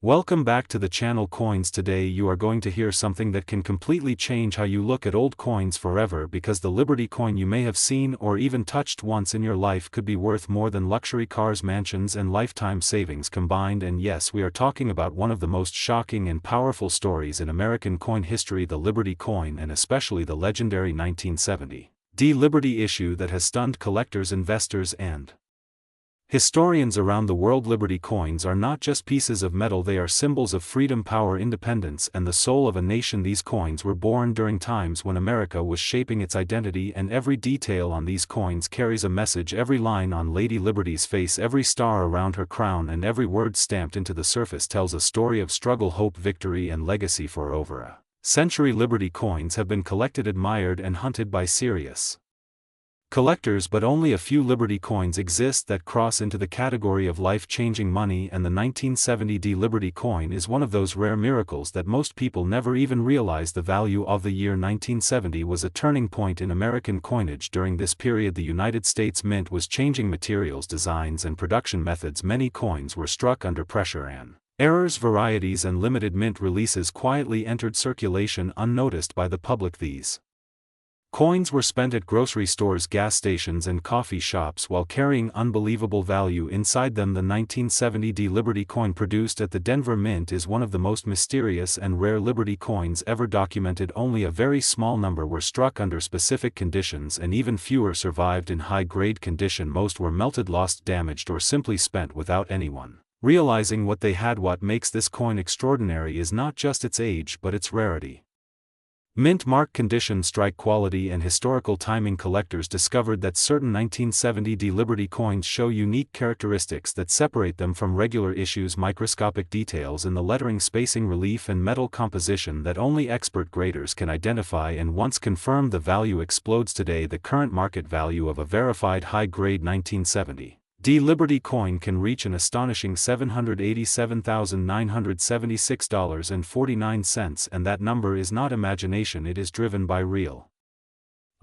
Welcome back to the channel Coins. Today you are going to hear something that can completely change how you look at old coins forever, because the Liberty coin you may have seen or even touched once in your life could be worth more than luxury cars, mansions and lifetime savings combined. And yes, we are talking about one of the most shocking and powerful stories in American coin history, the Liberty coin, and especially the legendary 1970 Liberty issue that has stunned collectors, investors and historians around the world. Liberty coins are not just pieces of metal, they are symbols of freedom, power, independence, and the soul of a nation. These coins were born during times when America was shaping its identity, and every detail on these coins carries a message. Every line on Lady Liberty's face, every star around her crown, and every word stamped into the surface tells a story of struggle, hope, victory, and legacy. For over a century, Liberty coins have been collected, admired, and hunted by serious collectors, but only a few Liberty coins exist that cross into the category of life-changing money, and the 1970 Liberty coin is one of those rare miracles that most people never even realize the value of. The year 1970 was a turning point in American coinage. During this period, the United States Mint was changing materials, designs, and production methods. Many coins were struck under pressure, and errors, varieties, and limited mint releases quietly entered circulation unnoticed by the public. These coins were spent at grocery stores, gas stations, and coffee shops while carrying unbelievable value inside them. The 1970 Liberty coin, produced at the Denver Mint, is one of the most mysterious and rare Liberty coins ever documented. Only a very small number were struck under specific conditions, and even fewer survived in high-grade condition. Most were melted, lost, damaged, or simply spent without anyone realizing what they had. What makes this coin extraordinary is not just its age but its rarity. Mint mark condition, strike quality, and historical timing. Collectors discovered that certain 1970 Liberty coins show unique characteristics that separate them from regular issues. Microscopic details in the lettering, spacing, relief, and metal composition that only expert graders can identify, and once confirmed, the value explodes. Today, the current market value of a verified high-grade 1970 Liberty coin can reach an astonishing $787,976.49, and that number is not imagination, it is driven by real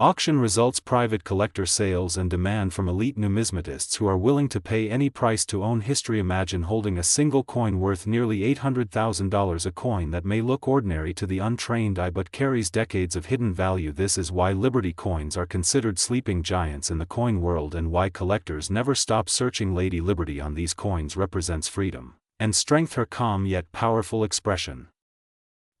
auction results, private collector sales, and demand from elite numismatists who are willing to pay any price to own history. Imagine holding a single coin worth nearly $800,000, a coin that may look ordinary to the untrained eye but carries decades of hidden value. This is why Liberty coins are considered sleeping giants in the coin world, and why collectors never stop searching. Lady Liberty on these coins represents freedom and strength. Her calm yet powerful expression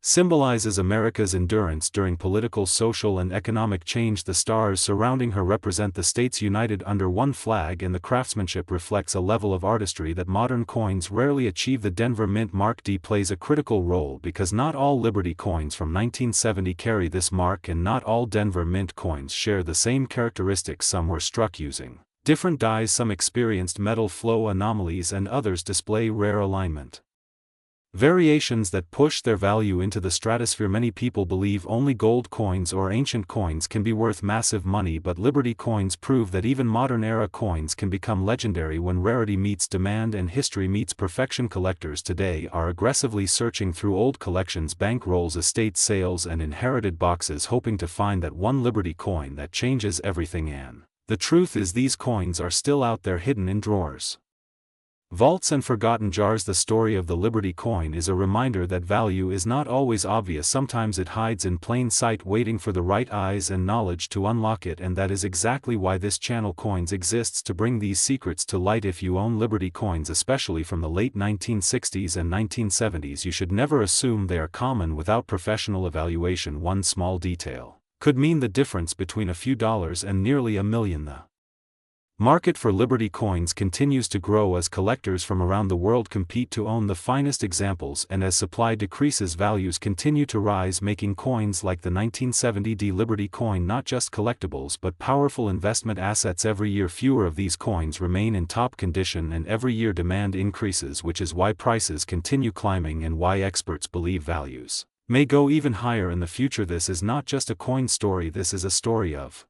symbolizes America's endurance during political, social, and economic change. The stars surrounding her represent the states united under one flag, and the craftsmanship reflects a level of artistry that modern coins rarely achieve. The Denver Mint Mark D plays a critical role because not all Liberty coins from 1970 carry this mark, and not all Denver Mint coins share the same characteristics. Some were struck using different dies, some experienced metal flow anomalies, and others display rare alignment variations that push their value into the stratosphere. Many people believe only gold coins or ancient coins can be worth massive money, but Liberty coins prove that even modern-era coins can become legendary when rarity meets demand and history meets perfection. Collectors today are aggressively searching through old collections, bank rolls, estate sales, and inherited boxes, hoping to find that one Liberty coin that changes everything. And the truth is, these coins are still out there, hidden in drawers, vaults, and forgotten jars. The story of the Liberty coin is a reminder that value is not always obvious. Sometimes it hides in plain sight, waiting for the right eyes and knowledge to unlock it, and that is exactly why this channel Coins exists, to bring these secrets to light. If you own Liberty coins, especially from the late 1960s and 1970s, you should never assume they are common without professional evaluation. One small detail could mean the difference between a few dollars and nearly $1 million. The market for Liberty coins continues to grow as collectors from around the world compete to own the finest examples, and as supply decreases, values continue to rise, making coins like the 1970 Liberty coin not just collectibles but powerful investment assets. Every year, fewer of these coins remain in top condition, and every year demand increases, which is why prices continue climbing and why experts believe values may go even higher in the future. This is not just a coin story, this is a story of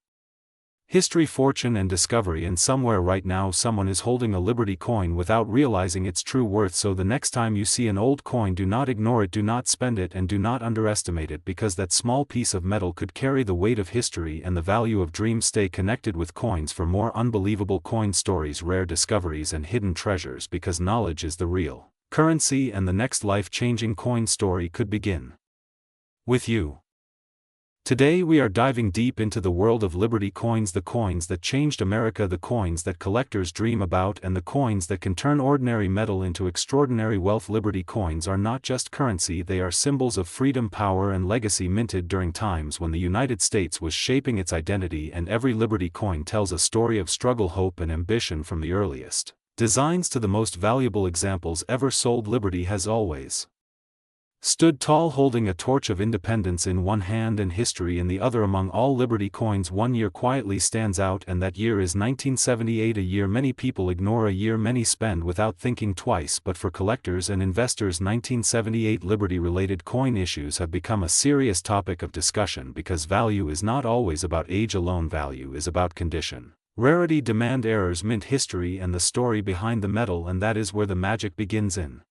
history, fortune, and discovery, and somewhere right now someone is holding a Liberty coin without realizing its true worth. So the next time you see an old coin, do not ignore it, do not spend it, and do not underestimate it, because that small piece of metal could carry the weight of history and the value of dreams. Stay connected with Coins for more unbelievable coin stories, rare discoveries, and hidden treasures, because knowledge is the real currency and the next life-changing coin story could begin with you. Today we are diving deep into the world of Liberty coins, the coins that changed America, the coins that collectors dream about, and the coins that can turn ordinary metal into extraordinary wealth. Liberty coins are not just currency, they are symbols of freedom, power, and legacy, minted during times when the United States was shaping its identity, and every Liberty coin tells a story of struggle, hope, and ambition. From the earliest designs to the most valuable examples ever sold, Liberty has always stood tall, holding a torch of independence in one hand and history in the other. Among all Liberty coins, one year quietly stands out, and that year is 1978, a year many people ignore, a year many spend without thinking twice. But for collectors and investors, 1978 Liberty-related coin issues have become a serious topic of discussion, because value is not always about age alone. Value is about condition, rarity, demand, errors, mint history, and the story behind the metal, and that is where the magic begins. In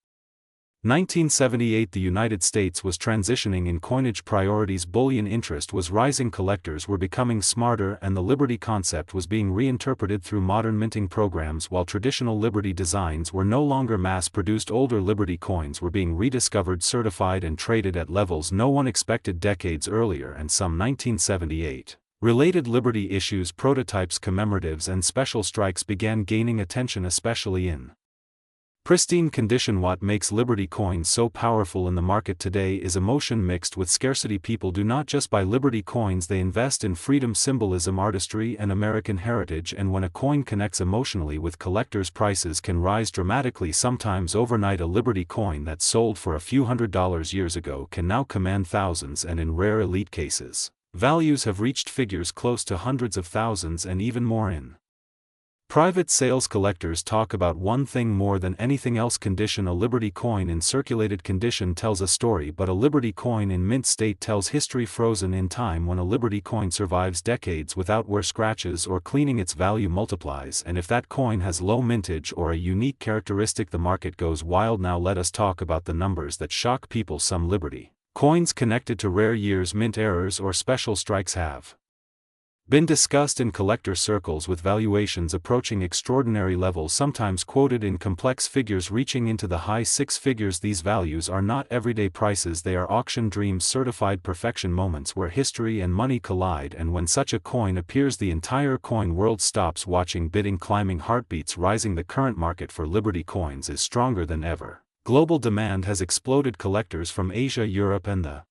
1978, the United States was transitioning in coinage priorities. Bullion interest was rising, collectors were becoming smarter, and the Liberty concept was being reinterpreted through modern minting programs. While traditional Liberty designs were no longer mass-produced, older Liberty coins were being rediscovered, certified, and traded at levels no one expected decades earlier. And some 1978 related Liberty issues, prototypes, commemoratives, and special strikes began gaining attention, especially in pristine condition. What makes Liberty coins so powerful in the market today is emotion mixed with scarcity. People do not just buy Liberty coins, they invest in freedom, symbolism, artistry, and American heritage. And when a coin connects emotionally with collectors, prices can rise dramatically, sometimes overnight. A Liberty coin that sold for a few $100s years ago can now command thousands, and in rare elite cases, values have reached figures close to hundreds of thousands and even more in private sales. Collectors talk about one thing more than anything else: condition. A Liberty coin in circulated condition tells a story, but a Liberty coin in mint state tells history, frozen in time. When a Liberty coin survives decades without wear, scratches, or cleaning, its value multiplies, and if that coin has low mintage or a unique characteristic, the market goes wild. Now let us talk about the numbers that shock people. Some Liberty coins connected to rare years, mint errors, or special strikes have been discussed in collector circles, with valuations approaching extraordinary levels, sometimes quoted in complex figures reaching into the high six figures. These values are not everyday prices, they are auction dreams, certified perfection, moments where history and money collide. And when such a coin appears, the entire coin world stops watching, bidding climbing, heartbeats rising. The current market for Liberty coins is stronger than ever. Global demand has exploded. Collectors from Asia, Europe, and the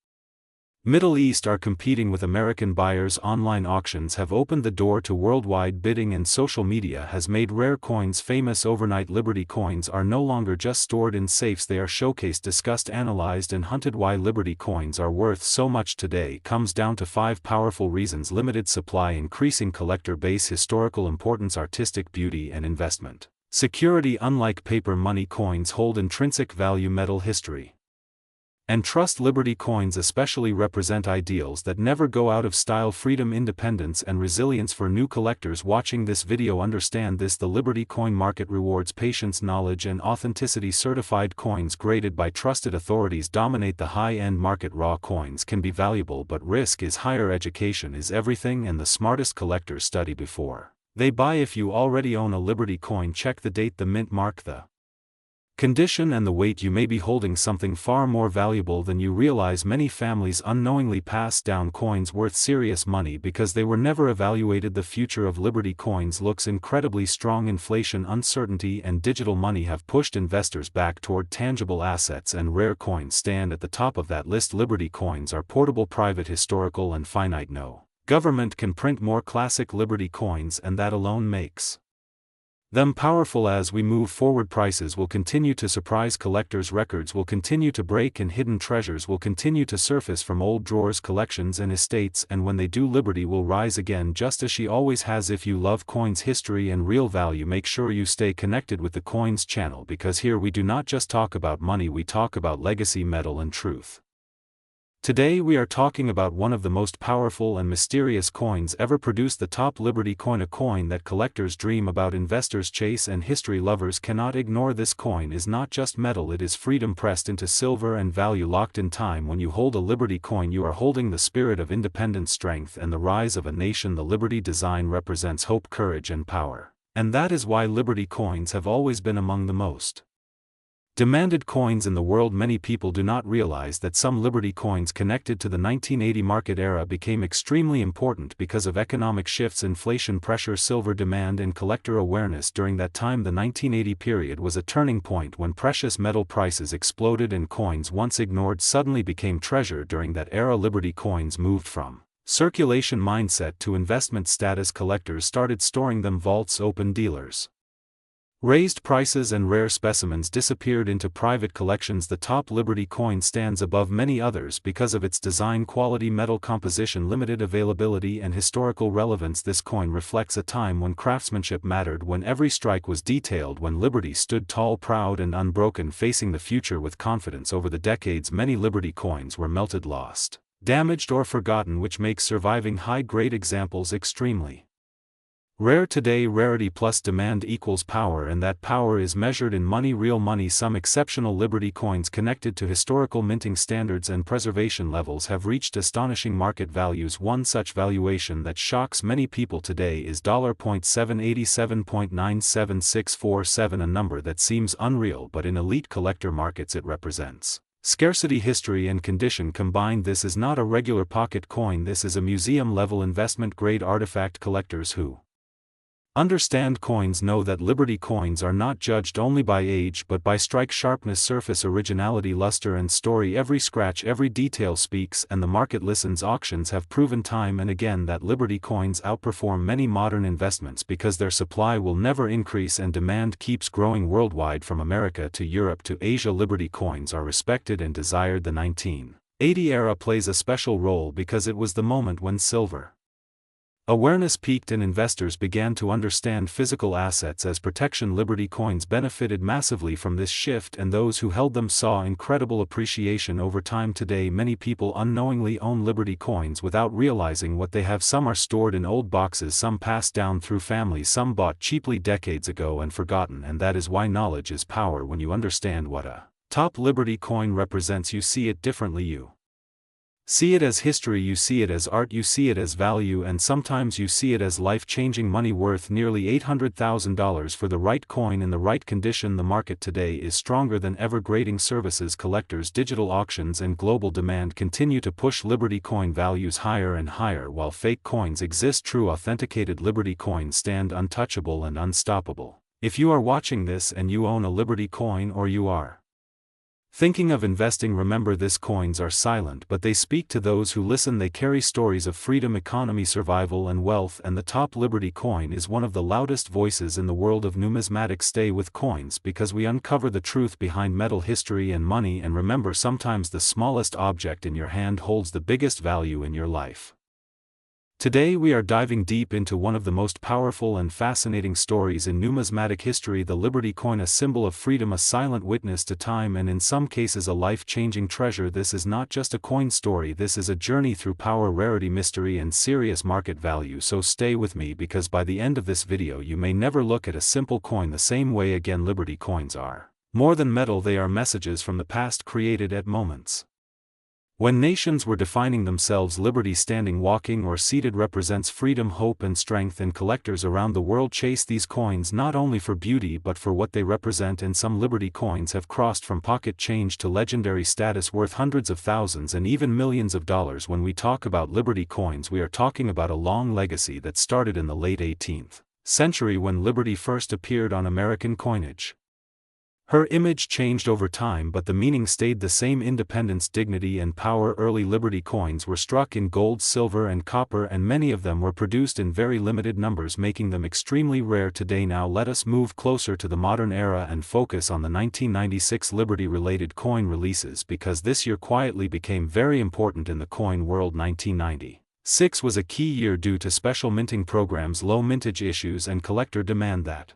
Middle East are competing with American buyers. Online auctions have opened the door to worldwide bidding, and social media has made rare coins famous overnight. Liberty coins are no longer just stored in safes, they are showcased, discussed, analyzed, and hunted. Why Liberty coins are worth so much today comes down to 5 powerful reasons: limited supply, increasing collector base, historical importance, artistic beauty, and investment security. Unlike paper money, coins hold intrinsic value, metal, history, and trust. Liberty coins especially represent ideals that never go out of style: freedom, independence, and resilience. For new collectors watching this video, understand this: the Liberty coin market rewards patience, knowledge, and authenticity. Certified coins graded by trusted authorities dominate the high-end market. Raw coins can be valuable, but risk is higher. Education is everything, and the smartest collectors study before they buy. If you already own a Liberty coin, check the date, the mint mark, the condition, and the weight. You may be holding something far more valuable than you realize. Many families unknowingly pass down coins worth serious money because they were never evaluated. The future of Liberty coins looks incredibly strong. Inflation, uncertainty, and digital money have pushed investors back toward tangible assets, and rare coins stand at the top of that list. Liberty coins are portable, private, historical, and finite. No government can print more classic Liberty coins, and that alone makes them powerful. As we move forward, prices will continue to surprise collectors, records will continue to break, and hidden treasures will continue to surface from old drawers, collections, and estates. And when they do, Liberty will rise again, just as she always has. If you love coins, history, and real value, make sure you stay connected with the Coins channel, because here we do not just talk about money, we talk about legacy, metal, and truth. Today we are talking about one of the most powerful and mysterious coins ever produced, the top Liberty coin, a coin that collectors dream about, investors chase, and history lovers cannot ignore. This coin is not just metal, it is freedom pressed into silver and value locked in time. When you hold a Liberty coin, you are holding the spirit of independence, strength, and the rise of a nation. The Liberty design represents hope, courage, and power, and that is why Liberty coins have always been among the most Demanded coins in the world. Many people do not realize that some Liberty coins connected to the 1980 market era became extremely important because of economic shifts, inflation pressure, silver demand, and collector awareness. During that time, the 1980 period was a turning point when precious metal prices exploded and coins once ignored suddenly became treasure. During that era, Liberty coins moved from circulation mindset to investment status. Collectors started storing them. Vaults opened, dealers raised prices, and rare specimens disappeared into private collections. The top Liberty coin stands above many others because of its design, quality, metal composition, limited availability, and historical relevance. This coin reflects a time when craftsmanship mattered, when every strike was detailed, when Liberty stood tall, proud, and unbroken, facing the future with confidence. Over the decades, many Liberty coins were melted, lost, damaged, or forgotten, which makes surviving high-grade examples extremely rare today. Rarity plus demand equals power, and that power is measured in money, real money. Some exceptional Liberty coins connected to historical minting standards and preservation levels have reached astonishing market values. One such valuation that shocks many people today is $787.97647, a number that seems unreal, but in elite collector markets it represents scarcity, history, and condition combined. This is not a regular pocket coin, this is a museum-level investment-grade artifact. Collectors who understand coins know that Liberty coins are not judged only by age but by strike sharpness, surface, originality, luster, and story. Every scratch, every detail speaks, and the market listens. Auctions have proven time and again that Liberty coins outperform many modern investments because their supply will never increase and demand keeps growing worldwide. From America to Europe to Asia, Liberty coins are respected and desired. The 1980 era plays a special role because it was the moment when silver awareness peaked and investors began to understand physical assets as protection. Liberty coins benefited massively from this shift, and those who held them saw incredible appreciation over time. Today, many people unknowingly own Liberty coins without realizing what they have. Some are stored in old boxes, some passed down through families, some bought cheaply decades ago and forgotten, and that is why knowledge is power. When you understand what a top Liberty coin represents, you see it differently. You see it as history, you see it as art, you see it as value, and sometimes you see it as life-changing money. Worth nearly $800,000 for the right coin in the right condition. The market today is stronger than ever. Grading services, collectors, digital auctions, and global demand continue to push Liberty coin values higher and higher. While fake coins exist, true authenticated Liberty coins stand untouchable and unstoppable. If you are watching this and you own a Liberty coin, or you are thinking of investing, remember this: coins are silent but they speak to those who listen. They carry stories of freedom, economy, survival, and wealth, and the top Liberty coin is one of the loudest voices in the world of numismatics. Stay with coins because we uncover the truth behind metal, history, and money. And remember, sometimes the smallest object in your hand holds the biggest value in your life. Today we are diving deep into one of the most powerful and fascinating stories in numismatic history, the Liberty coin, a symbol of freedom, a silent witness to time, and in some cases a life-changing treasure. This is not just a coin story, this is a journey through power, rarity, mystery, and serious market value. So stay with me, because by the end of this video you may never look at a simple coin the same way again. Liberty coins are more than metal, they are messages from the past created at moments when nations were defining themselves. Liberty, standing, walking, or seated, represents freedom, hope, and strength, and collectors around the world chase these coins not only for beauty but for what they represent. And some Liberty coins have crossed from pocket change to legendary status, worth hundreds of thousands and even millions of dollars. When we talk about Liberty coins, we are talking about a long legacy that started in the late 18th century when Liberty first appeared on American coinage. Her image changed over time but the meaning stayed the same: independence, dignity, and power. Early Liberty coins were struck in gold, silver, and copper, and many of them were produced in very limited numbers, making them extremely rare today. Now let us move closer to the modern era and focus on the 1996 Liberty-related coin releases, because this year quietly became very important in the coin world. 1996 was a key year due to special minting programs, low mintage issues, and collector demand that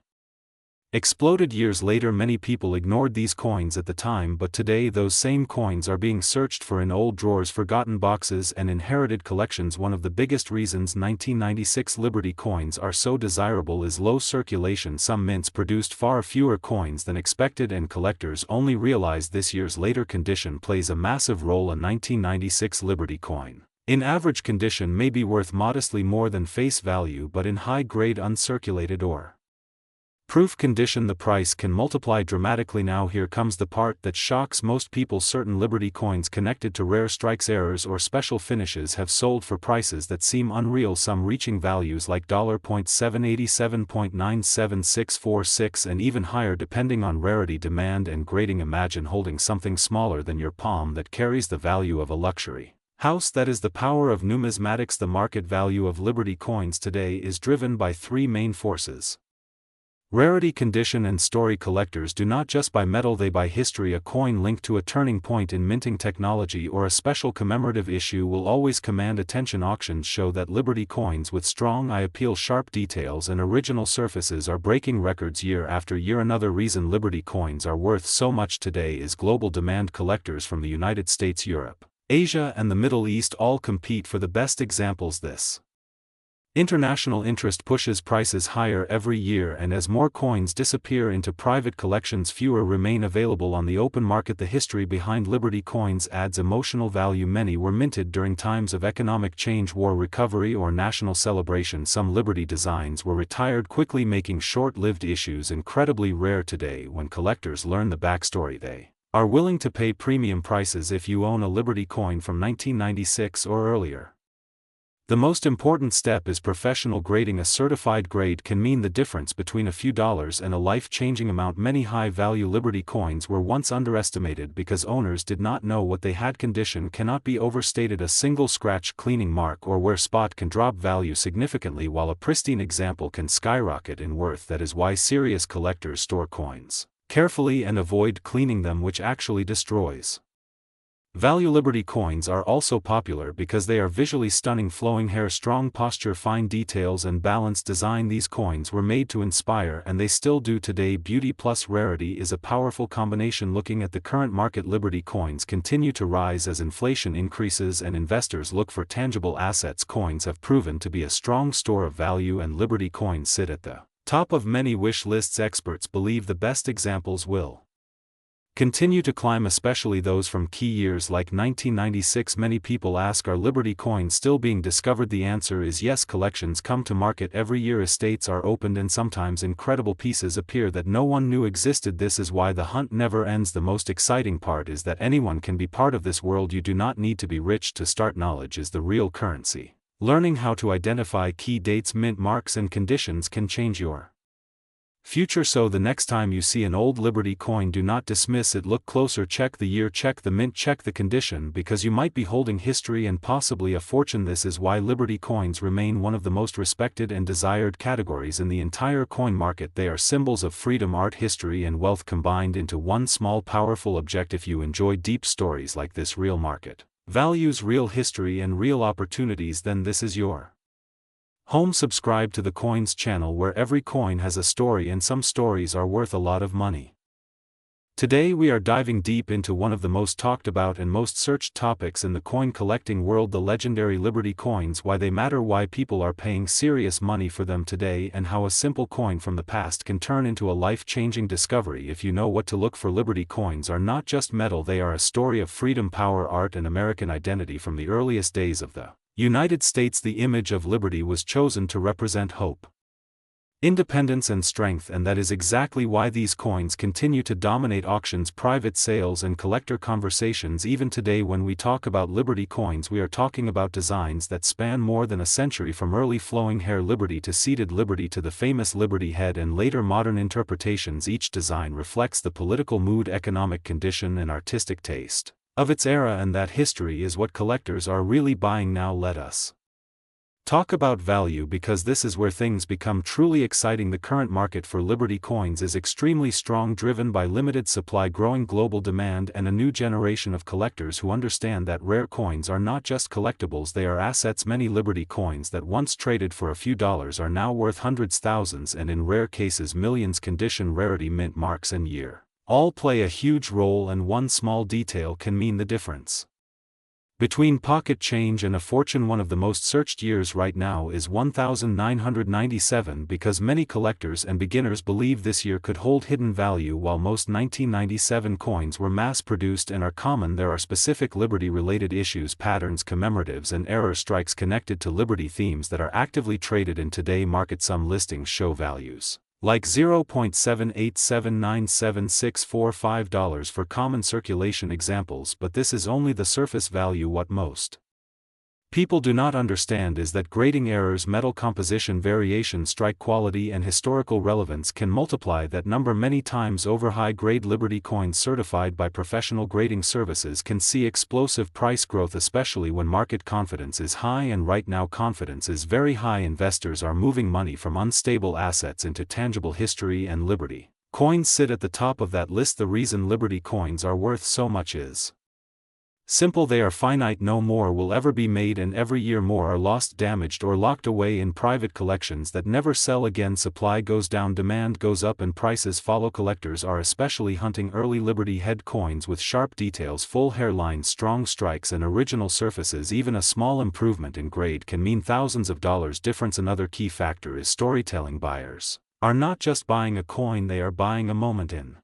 exploded. Years later, many people ignored these coins at the time, but today those same coins are being searched for in old drawers, forgotten boxes, and inherited collections. One of the biggest reasons 1996 Liberty coins are so desirable is low circulation. Some mints produced far fewer coins than expected, and collectors only realize this year's later. Condition plays a massive role. A 1996 Liberty coin in average condition may be worth modestly more than face value, but in high-grade uncirculated or Proof condition: the price can multiply dramatically. Now here comes the part that shocks most people. Certain Liberty coins connected to rare strikes, errors or special finishes have sold for prices that seem unreal, some reaching values like $.787.97646 and even higher depending on rarity, demand and grading. Imagine holding something smaller than your palm that carries the value of a luxury house. That is the power of numismatics. The market value of Liberty coins today is driven by three main forces: rarity, condition and story. Collectors do not just buy metal, they buy history. A coin linked to a turning point in minting technology or a special commemorative issue will always command attention. Auctions show that Liberty coins with strong eye appeal, sharp details and original surfaces are breaking records year after year. Another reason Liberty coins are worth so much today is global demand. Collectors from the United States, Europe, Asia and the Middle East all compete for the best examples. This international interest pushes prices higher every year, and as more coins disappear into private collections, fewer remain available on the open market. The history behind Liberty coins adds emotional value. Many were minted during times of economic change, war recovery or national celebration. Some Liberty designs were retired quickly, making short-lived issues incredibly rare today. When collectors learn the backstory, they are willing to pay premium prices. If you own a Liberty coin from 1996 or earlier, the most important step is professional grading. A certified grade can mean the difference between a few dollars and a life-changing amount. Many high-value Liberty coins were once underestimated because owners did not know what they had. Condition cannot be overstated. A single scratch, cleaning mark or wear spot can drop value significantly, while a pristine example can skyrocket in worth. That is why serious collectors store coins carefully and avoid cleaning them, which actually destroys value. Liberty coins are also popular because they are visually stunning: flowing hair, strong posture, fine details and balanced design. These coins were made to inspire, and they still do today. Beauty plus rarity is a powerful combination. Looking at the current market, Liberty coins continue to rise as inflation increases and investors look for tangible assets. Coins have proven to be a strong store of value, and Liberty coins sit at the top of many wish lists. Experts believe the best examples will continue to climb, especially those from key years like 1996. Many people ask, are Liberty coins still being discovered? The answer is yes. Collections come to market every year, estates are opened, and sometimes incredible pieces appear that no one knew existed. This is why the hunt never ends. The most exciting part is that anyone can be part of this world. You do not need to be rich to start. Knowledge is the real currency. Learning how to identify key dates, mint marks and conditions can change your future. So the next time you see an old Liberty coin, do not dismiss it. Look closer, check the year, check the mint, check the condition, because you might be holding history and possibly a fortune. This is why Liberty coins remain one of the most respected and desired categories in the entire coin market. They are symbols of freedom, art, history and wealth combined into one small powerful object. If you enjoy deep stories like this, real market values, real history and real opportunities, then this is your home. Subscribe to the Coins channel, where every coin has a story and some stories are worth a lot of money. Today we are diving deep into one of the most talked about and most searched topics in the coin collecting world: the legendary Liberty coins. Why they matter, why people are paying serious money for them today, and how a simple coin from the past can turn into a life-changing discovery. If you know what to look for, Liberty coins are not just metal, they are a story of freedom, power, art and American identity. From the earliest days of the United States, the image of liberty was chosen to represent hope, independence and strength, and that is exactly why these coins continue to dominate auctions, private sales and collector conversations. Even today, when we talk about Liberty coins, we are talking about designs that span more than a century, from early flowing hair Liberty to seated Liberty to the famous Liberty head and later modern interpretations. Each design reflects the political mood, economic condition and artistic taste of its era, and that history is what collectors are really buying now. Let us talk about value, because this is where things become truly exciting. The current market for Liberty coins is extremely strong, driven by limited supply, growing global demand and a new generation of collectors who understand that rare coins are not just collectibles, they are assets. Many Liberty coins that once traded for a few dollars are now worth hundreds, thousands and in rare cases millions. Condition, rarity, mint marks and year all play a huge role, and one small detail can mean the difference between pocket change and a fortune. One of the most searched years right now is 1997, because many collectors and beginners believe this year could hold hidden value. While most 1997 coins were mass-produced and are common, there are specific Liberty-related issues, patterns, commemoratives and error strikes connected to Liberty themes that are actively traded in today's market. Some listings show values like $0.7879765 for common circulation examples, but this is only the surface value. What most people do not understand is that grading errors, metal composition variation, strike quality, and historical relevance can multiply that number many times over. High-grade Liberty coins certified by professional grading services can see explosive price growth, especially when market confidence is high, and right now confidence is very high. Investors are moving money from unstable assets into tangible history, and Liberty coins sit at the top of that list. The reason Liberty coins are worth so much is simple: they are finite, no more will ever be made, and every year more are lost, damaged, or locked away in private collections that never sell again. Supply goes down, demand goes up, and prices follow. Collectors are especially hunting early Liberty head coins with sharp details, full hairlines, strong strikes, and original surfaces. Even a small improvement in grade can mean thousands of dollars difference. Another key factor is storytelling. Buyers are not just buying a coin, they are buying a moment in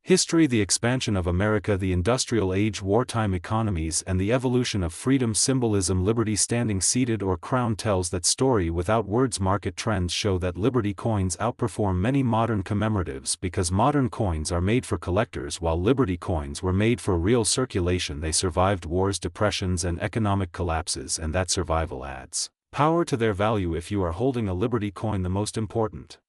history: the expansion of America, the industrial age, wartime economies, and the evolution of freedom. Symbolism: Liberty standing seated or crowned tells that story without words. Market trends show that Liberty coins outperform many modern commemoratives because modern coins are made for collectors, while Liberty coins were made for real circulation. They survived wars, depressions, and economic collapses, and that survival adds power to their value. If you are holding a Liberty coin, the most important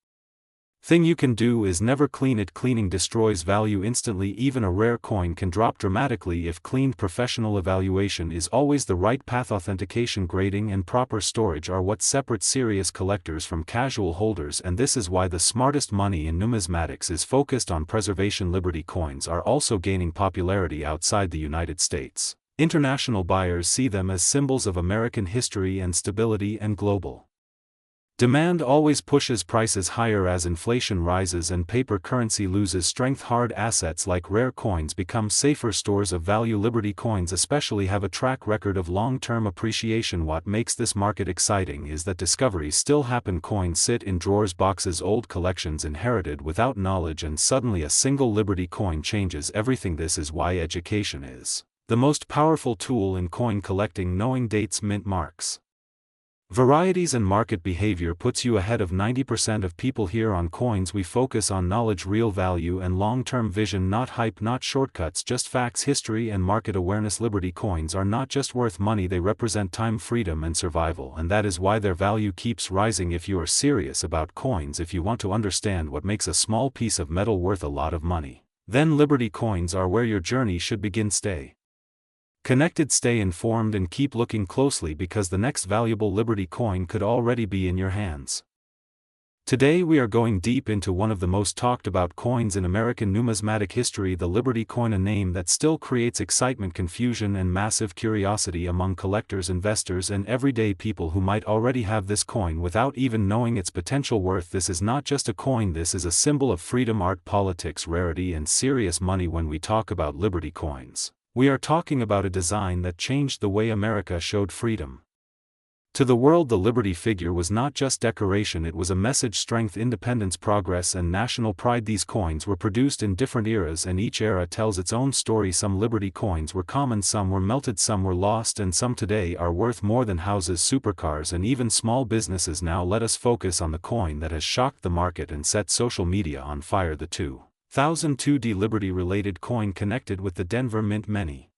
thing you can do is never clean it. Cleaning destroys value instantly. Even a rare coin can drop dramatically if cleaned. Professional evaluation is always the right path. Authentication, grading, and proper storage are what separate serious collectors from casual holders, and this is why the smartest money in numismatics is focused on preservation. Liberty coins are also gaining popularity outside the United States. International buyers see them as symbols of American history and stability, and global demand always pushes prices higher as inflation rises and paper currency loses strength. Hard assets like rare coins become safer stores of value. Liberty coins especially have a track record of long-term appreciation. What makes this market exciting is that discoveries still happen. Coins sit in drawers, boxes, old collections inherited without knowledge, and suddenly a single Liberty coin changes everything. This is why education is the most powerful tool in coin collecting. Knowing dates, mint marks, varieties, and market behavior puts you ahead of 90% of people. Here on Coins we focus on knowledge, real value, and long-term vision, not hype, not shortcuts, just facts, history, and market awareness. Liberty coins are not just worth money, they represent time, freedom, and survival, and that is why their value keeps rising. If you are serious about coins, if you want to understand what makes a small piece of metal worth a lot of money, then Liberty coins are where your journey should begin. Stay connected, stay informed, and keep looking closely because the next valuable Liberty coin could already be in your hands. Today we are going deep into one of the most talked about coins in American numismatic history, the Liberty coin, a name that still creates excitement, confusion, and massive curiosity among collectors, investors, and everyday people who might already have this coin without even knowing its potential worth. This is not just a coin, this is a symbol of freedom, art, politics, rarity, and serious money. When we talk about Liberty coins, we are talking about a design that changed the way America showed freedom to the world. The Liberty figure was not just decoration, it was a message: strength, independence, progress, and national pride. These coins were produced in different eras, and each era tells its own story. Some Liberty coins were common, some were melted, some were lost, and some today are worth more than houses, supercars, and even small businesses. Now let us focus on the coin that has shocked the market and set social media on fire, the 2002 Liberty-related coin connected with the Denver Mint. Many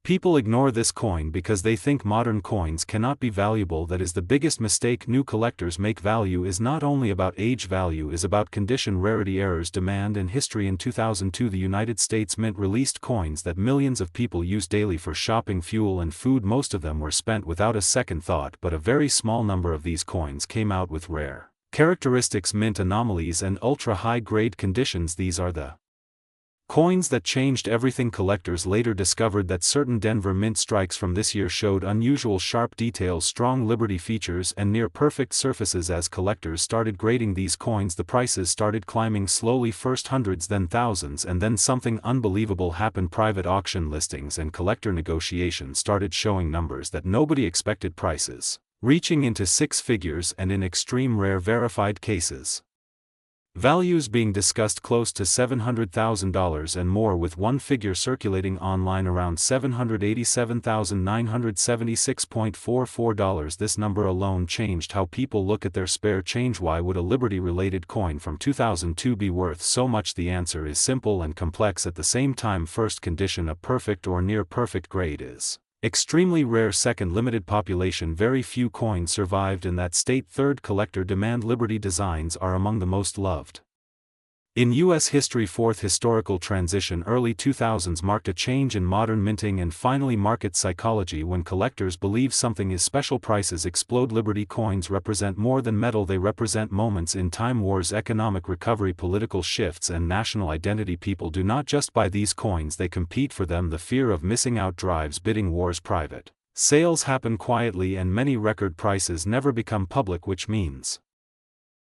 people ignore this coin because they think modern coins cannot be valuable. That is the biggest mistake new collectors make. Value is not only about age, value is about condition, rarity, errors, demand, and history. In 2002, the United States Mint released coins that millions of people use daily for shopping, fuel, and food. Most of them were spent without a second thought, but a very small number of these coins came out with rare characteristics, mint anomalies, and ultra-high-grade conditions. These are the coins that changed everything. Collectors later discovered that certain Denver Mint strikes from this year showed unusual sharp details, strong Liberty features, and near-perfect surfaces. As collectors started grading these coins, the prices started climbing slowly, first hundreds, then thousands, and then something unbelievable happened. Private auction listings and collector negotiations started showing numbers that nobody expected, prices reaching into six figures, and in extreme rare verified cases, Values being discussed close to $700,000 and more, with one figure circulating online around $787,976.44. This number alone changed how people look at their spare change. Why would a Liberty-related coin from 2002 be worth so much? The answer is simple and complex at the same time. First condition: a perfect or near perfect grade is extremely rare. Second, limited population. Very few coins survived in that state. Third, collector demand. Liberty designs are among the most loved in U.S. history. Fourth, historical transition. Early 2000s marked a change in modern minting. And finally, market psychology. When collectors believe something is special, prices explode. Liberty coins represent more than metal, they represent moments in time: wars, economic recovery, political shifts, and national identity. People do not just buy these coins, they compete for them. The fear of missing out drives bidding wars. Private sales happen quietly and many record prices never become public, which means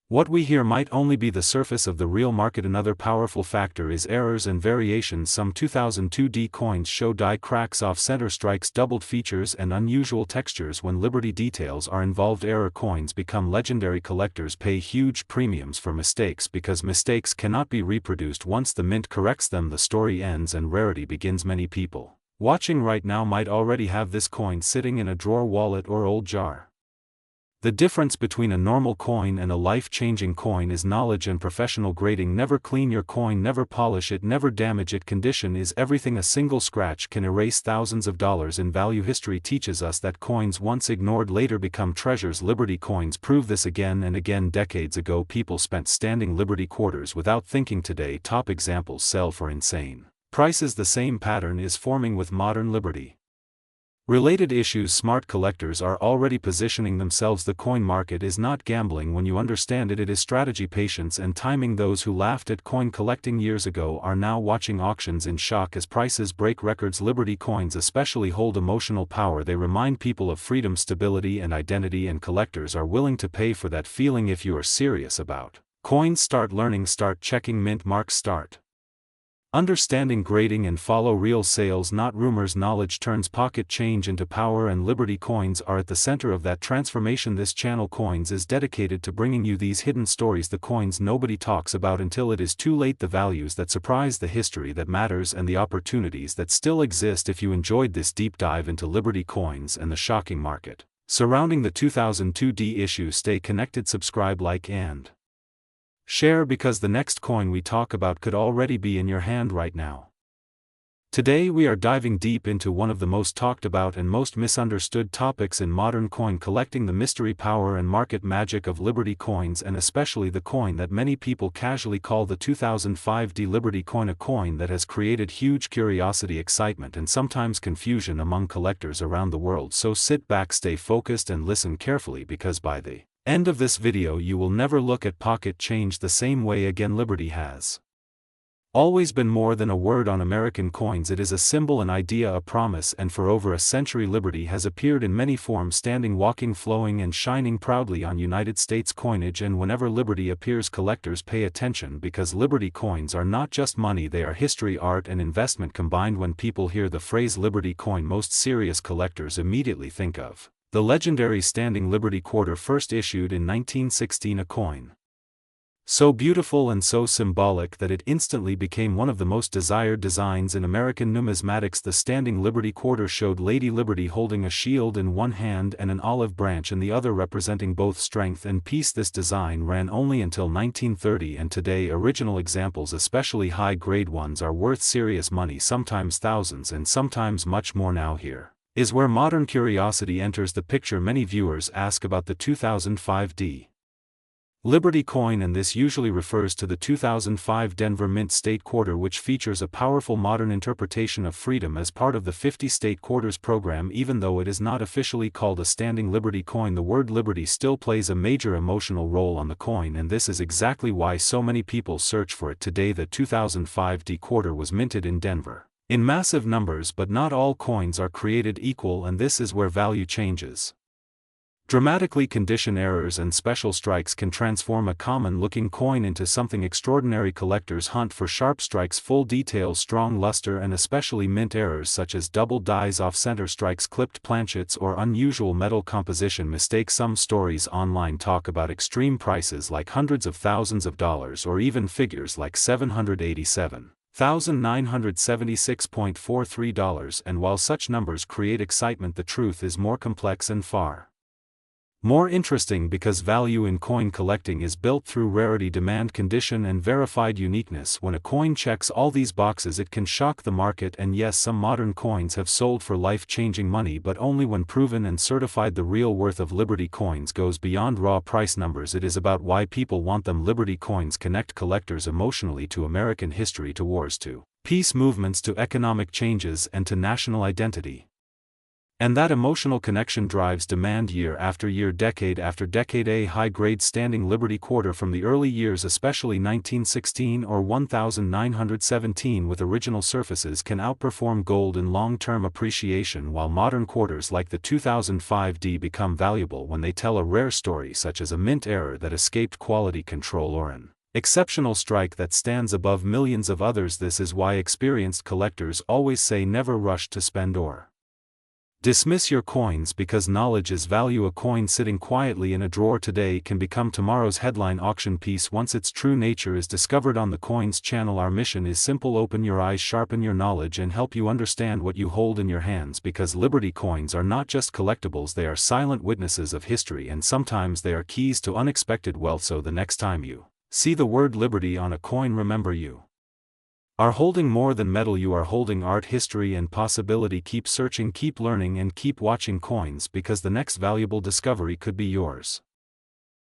what we hear might only be the surface of the real market. Another powerful factor is errors and variations. Some 2002D coins show die cracks, off-center strikes, doubled features, and unusual textures. When Liberty details are involved, error coins become legendary. Collectors pay huge premiums for mistakes because mistakes cannot be reproduced. Once the mint corrects them, the story ends and rarity begins. Many people watching right now might already have this coin sitting in a drawer, wallet, or old jar. The difference between a normal coin and a life-changing coin is knowledge and professional grading. Never clean your coin, never polish it, never damage it. Condition is everything. A single scratch can erase thousands of dollars in value. History teaches us that coins once ignored later become treasures. Liberty coins prove this again and again. Decades ago, people spent standing Liberty quarters without thinking. Today, top examples sell for insane prices. The same pattern is forming with modern Liberty related issues. Smart collectors are already positioning themselves. The coin market is not gambling when you understand it, it is strategy, patience, and timing. Those who laughed at coin collecting years ago are now watching auctions in shock as prices break records. Liberty coins especially hold emotional power. They remind people of freedom, stability, and identity, and collectors are willing to pay for that feeling. If you are serious about coins, start learning, start checking mint marks, start understanding grading, and follow real sales, not rumors. Knowledge turns pocket change into power, and Liberty coins are at the center of that transformation. This channel, Coins, is dedicated to bringing you these hidden stories, the coins nobody talks about until it is too late, the values that surprise, the history that matters, and the opportunities that still exist. If you enjoyed this deep dive into Liberty coins and the shocking market surrounding the 2002D issue, stay connected, subscribe, like, and share, because the next coin we talk about could already be in your hand right now. Today we are diving deep into one of the most talked about and most misunderstood topics in modern coin collecting: the mystery, power, and market magic of Liberty coins, and especially the coin that many people casually call the 2005D Liberty coin, a coin that has created huge curiosity, excitement, and sometimes confusion among collectors around the world. So sit back, stay focused, and listen carefully, because by the end of this video you will never look at pocket change the same way again. Liberty has always been more than a word on American coins. It is a symbol, an idea, a promise, and for over a century Liberty has appeared in many forms, standing, walking, flowing, and shining proudly on United States coinage. And whenever Liberty appears, collectors pay attention, because Liberty coins are not just money, they are history, art, and investment combined. When people hear the phrase Liberty coin, most serious collectors immediately think of the legendary standing Liberty quarter, first issued in 1916, a coin so beautiful and so symbolic that it instantly became one of the most desired designs in American numismatics. The standing Liberty quarter showed Lady Liberty holding a shield in one hand and an olive branch in the other, representing both strength and peace. This design ran only until 1930, and today original examples, especially high-grade ones, are worth serious money, sometimes thousands and sometimes much more. Now here is where modern curiosity enters the picture. Many viewers ask about the 2005D Liberty coin, and this usually refers to the 2005 Denver Mint State Quarter, which features a powerful modern interpretation of freedom as part of the 50 State Quarters program. Even though it is not officially called a standing Liberty coin, the word Liberty still plays a major emotional role on the coin, and this is exactly why so many people search for it today. The 2005D quarter was minted in Denver in massive numbers, but not all coins are created equal, and this is where value changes. Dramatically condition errors and special strikes can transform a common-looking coin into something extraordinary. Collectors hunt for sharp strikes, full details, strong luster, and especially mint errors such as double dies, off-center strikes, clipped planchets, or unusual metal composition mistakes. Some stories online talk about extreme prices like hundreds of thousands of dollars or even figures like $787,976.43, and while such numbers create excitement, the truth is more complex and far more interesting, because value in coin collecting is built through rarity, demand, condition, and verified uniqueness. When a coin checks all these boxes, it can shock the market. And yes, some modern coins have sold for life-changing money, but only when proven and certified. The real worth of Liberty coins goes beyond raw price numbers. It is about why people want them. Liberty coins connect collectors emotionally to American history, to wars, to peace movements, to economic changes, and to national identity. And that emotional connection drives demand year after year, decade after decade. A high-grade standing Liberty quarter from the early years, especially 1916 or 1917, with original surfaces, can outperform gold in long-term appreciation, while modern quarters like the 2005D become valuable when they tell a rare story, such as a mint error that escaped quality control or an exceptional strike that stands above millions of others. This is why experienced collectors always say never rush to spend or dismiss your coins, because knowledge is value. A coin sitting quietly in a drawer today can become tomorrow's headline auction piece once its true nature is discovered. On the Coins channel, our mission is simple: open your eyes, sharpen your knowledge, and help you understand what you hold in your hands. Because Liberty coins are not just collectibles, they are silent witnesses of history, and sometimes they are keys to unexpected wealth. So the next time you see the word Liberty on a coin, remember you are holding more than metal. You are holding art, history, and possibility. Keep searching, keep learning, and keep watching coins, because the next valuable discovery could be yours.